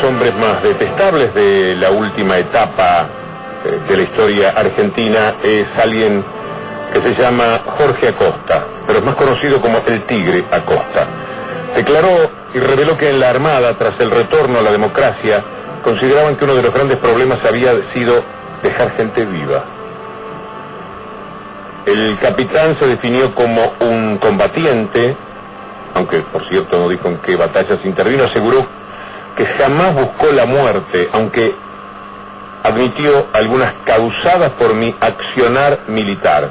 los hombres más detestables de la última etapa de la historia argentina es alguien que se llama Jorge Acosta, pero es más conocido como el Tigre Acosta. Declaró y reveló que en la Armada, tras el retorno a la democracia, consideraban que uno de los grandes problemas había sido dejar gente viva. El capitán se definió como un combatiente, aunque por cierto no dijo en qué batallas intervino. Aseguró que jamás buscó la muerte, aunque admitió algunas causadas por mi accionar militar.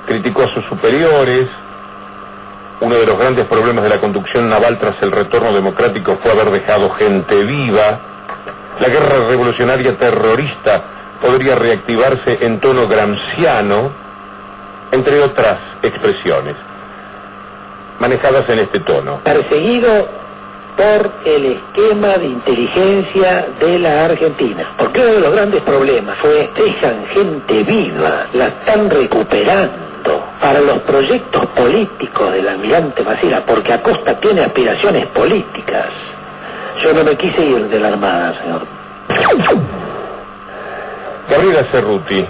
Criticó a sus superiores. Uno de los grandes problemas de la conducción naval tras el retorno democrático fue haber dejado gente viva. La guerra revolucionaria terrorista podría reactivarse en tono gramsciano, entre otras expresiones manejadas en este tono. Perseguido por el esquema de inteligencia de la Argentina. Porque uno de los grandes problemas fue, dejan gente viva, la están recuperando para los proyectos políticos del almirante Macera, porque Acosta tiene aspiraciones políticas. Yo no me quise ir de la Armada, señor. Gabriela Cerruti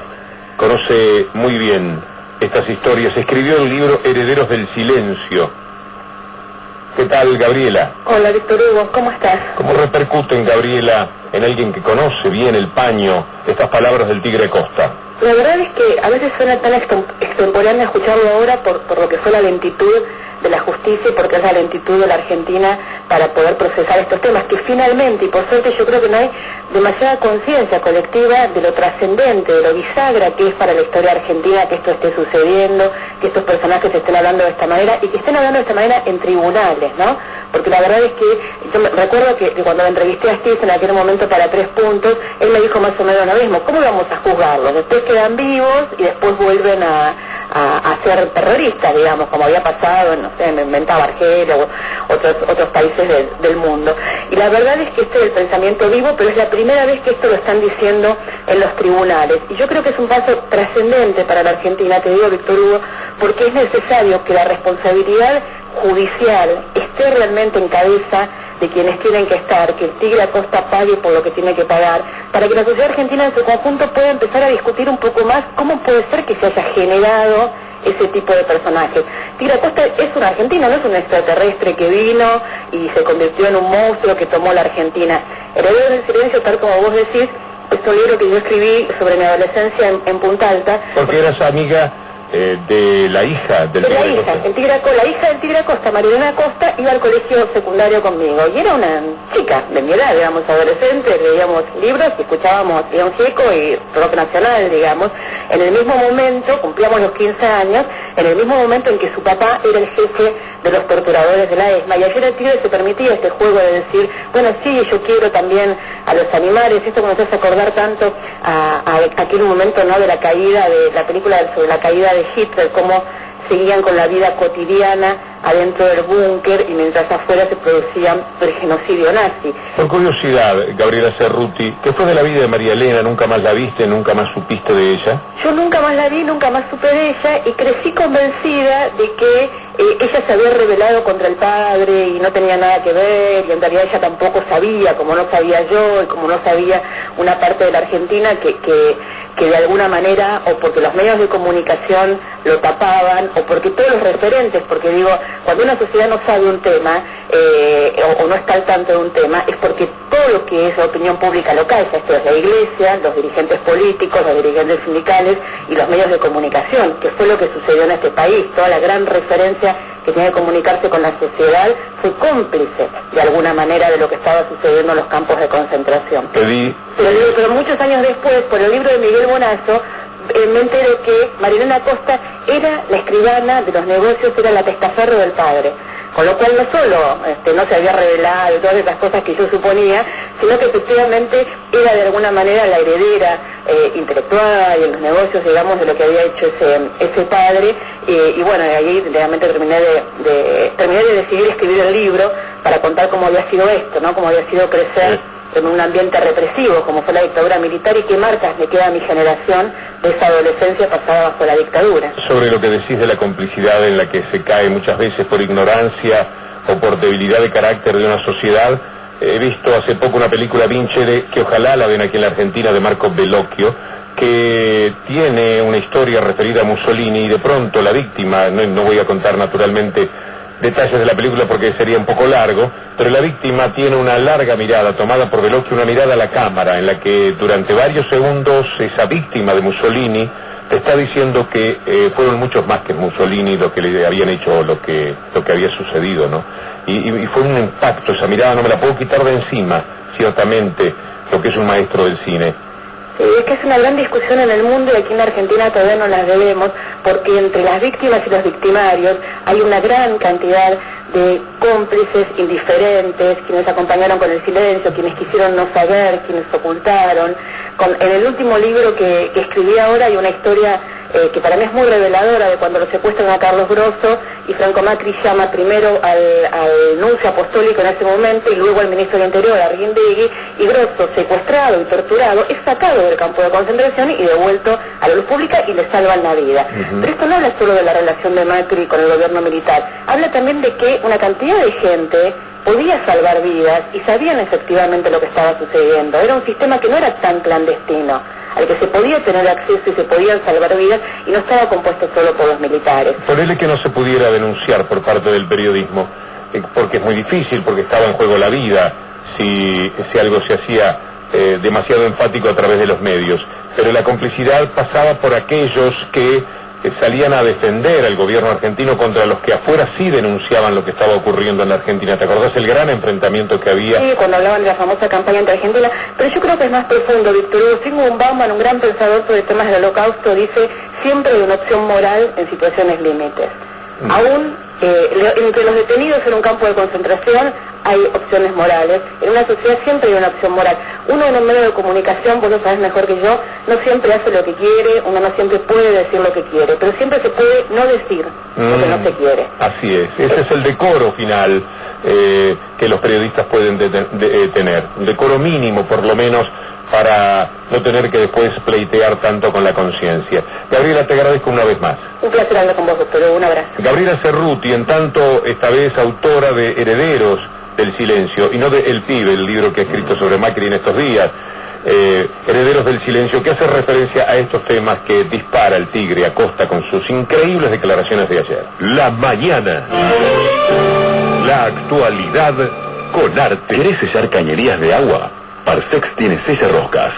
conoce muy bien estas historias. Escribió el libro Herederos del Silencio. ¿Qué tal, Gabriela? Hola, Víctor Hugo, ¿cómo estás? ¿Cómo repercuten, Gabriela, en alguien que conoce bien el paño, estas palabras del Tigre Acosta? La verdad es que a veces suena tan extemporáneo escucharlo ahora por lo que fue la lentitud de la justicia y porque es la lentitud de la Argentina para poder procesar estos temas, que finalmente, y por suerte yo creo que no hay demasiada conciencia colectiva de lo trascendente, de lo bisagra que es para la historia argentina que esto esté sucediendo, que estos personajes estén hablando de esta manera y que estén hablando de esta manera en tribunales, ¿no? Porque la verdad es que yo recuerdo que cuando me entrevisté a Steve en aquel momento para 3 puntos, él me dijo más o menos lo mismo: ¿cómo vamos a juzgarlos? Después quedan vivos y después vuelven a ser terroristas, digamos, como había pasado, no sé, me inventaba Argelia o otros países del mundo. Y la verdad es que este es el pensamiento vivo, pero es la primera vez que esto lo están diciendo en los tribunales. Y yo creo que es un paso trascendente para la Argentina, te digo, Víctor Hugo, porque es necesario que la responsabilidad judicial esté realmente en cabeza de quienes tienen que estar, que el Tigre Acosta pague por lo que tiene que pagar, para que la sociedad argentina en su conjunto pueda empezar a discutir un poco más cómo puede ser que se haya generado ese tipo de personajes. Tigre Acosta es un argentino, no es un extraterrestre que vino y se convirtió en un monstruo que tomó la Argentina. Herederos del Silencio, tal como vos decís, es un libro que yo escribí sobre mi adolescencia en Punta Alta. Porque eras amiga de la hija del Tigre Acosta. La hija del Tigre Acosta, Marilena Acosta, iba al colegio secundario conmigo y era una chica de mi edad, digamos, adolescente, leíamos libros y escuchábamos León Gieco y rock nacional, digamos. En el mismo momento, cumplíamos los 15 años, en el mismo momento en que su papá era el jefe de los torturadores de la ESMA, y ayer el Tigre se permitía este juego de decir, bueno, sí, yo quiero también a los animales. Esto que nos hace acordar tanto a aquel momento, ¿no?, de la caída de la película sobre la caída de Hitler, cómo seguían con la vida cotidiana adentro del búnker y mientras afuera se producía el genocidio nazi. Por curiosidad, Gabriela Cerruti, ¿qué fue de la vida de María Elena? ¿Nunca más la viste? ¿Nunca más supiste de ella? Yo nunca más la vi, nunca más supe de ella y crecí convencida de que ella se había rebelado contra el padre y no tenía nada que ver, y en realidad ella tampoco sabía, como no sabía yo y como no sabía una parte de la Argentina que de alguna manera, o porque los medios de comunicación lo tapaban, o porque todos los referentes, porque digo, cuando una sociedad no sabe un tema, o no está al tanto de un tema, es porque todo lo que es la opinión pública lo calla. Esto es la iglesia, los dirigentes políticos, los dirigentes sindicales y los medios de comunicación, que fue lo que sucedió en este país. Toda la gran referencia que tenía que comunicarse con la sociedad fue cómplice, de alguna manera, de lo que estaba sucediendo en los campos de concentración. Pero muchos años después, por el libro de Miguel Bonazo, me enteré que Marilena Acosta era la escribana de los negocios, era la testaferro del padre. Con lo cual no solo no se había revelado y todas esas cosas que yo suponía, sino que efectivamente era de alguna manera la heredera intelectual y en los negocios, digamos, de lo que había hecho ese padre. Y bueno, de ahí realmente terminé de decidir escribir el libro para contar cómo había sido esto, ¿no? Cómo había sido crecer en un ambiente represivo, como fue la dictadura militar, y qué marcas me queda a mi generación de esa adolescencia pasada bajo la dictadura. Sobre lo que decís de la complicidad en la que se cae muchas veces por ignorancia o por debilidad de carácter de una sociedad, he visto hace poco una película Vincere, que ojalá la ven aquí en la Argentina, de Marco Bellocchio, que tiene una historia referida a Mussolini, y de pronto la víctima, no voy a contar naturalmente detalles de la película porque sería un poco largo, pero la víctima tiene una larga mirada tomada por Bellocchio, una mirada a la cámara, en la que durante varios segundos esa víctima de Mussolini te está diciendo que fueron muchos más que Mussolini lo que le habían hecho, lo que había sucedido, ¿no? Y fue un impacto, esa mirada no me la puedo quitar de encima, ciertamente, lo que es un maestro del cine. Es que es una gran discusión en el mundo y aquí en la Argentina todavía no las debemos, porque entre las víctimas y los victimarios hay una gran cantidad de cómplices indiferentes, quienes acompañaron con el silencio, quienes quisieron no saber, quienes ocultaron. En el último libro que escribí ahora hay una historia que para mí es muy reveladora de cuando lo secuestran a Carlos Grosso y Franco Macri llama primero al nuncio apostólico en ese momento y luego al ministro del Interior, Arguindegui, y Grosso, secuestrado y torturado, es sacado del campo de concentración y devuelto a la luz pública y le salvan la vida. Pero esto no habla solo de la relación de Macri con el gobierno militar, habla también de que una cantidad de gente podía salvar vidas y sabían efectivamente lo que estaba sucediendo. Era un sistema que no era tan clandestino, al que se podía tener acceso y se podían salvar vidas, y no estaba compuesto solo por los militares. Ponele que no se pudiera denunciar por parte del periodismo, porque es muy difícil, porque estaba en juego la vida, si algo se hacía demasiado enfático a través de los medios. Pero la complicidad pasaba por aquellos que salían a defender al gobierno argentino contra los que afuera sí denunciaban lo que estaba ocurriendo en la Argentina. ¿Te acordás el gran enfrentamiento que había? Sí, cuando hablaban de la famosa campaña entre Argentina, pero yo creo que es más profundo, Víctor Hugo. Zygmunt Bauman, un gran pensador sobre temas del Holocausto, dice: siempre hay una opción moral en situaciones límites. Aún entre los detenidos en un campo de concentración hay opciones morales. En una sociedad siempre hay una opción moral. Uno en un medio de comunicación, vos lo sabés mejor que yo, no siempre hace lo que quiere, uno no siempre puede decir lo que quiere, pero siempre se puede no decir lo que no se quiere. Así es, ese es el decoro final que los periodistas pueden tener, un decoro mínimo por lo menos, para no tener que después pleitear tanto con la conciencia. Gabriela, te agradezco una vez más. Un placer hablar con vos, doctor. Un abrazo. Gabriela Cerruti, en tanto esta vez autora de Herederos del Silencio, y no de El Pibe, el libro que ha escrito sobre Macri en estos días, Herederos del Silencio, que hace referencia a estos temas que dispara el Tigre Acosta con sus increíbles declaraciones de ayer. La mañana. La actualidad con arte. ¿Querés sellar cañerías de agua? Parsex tiene sellarroscas.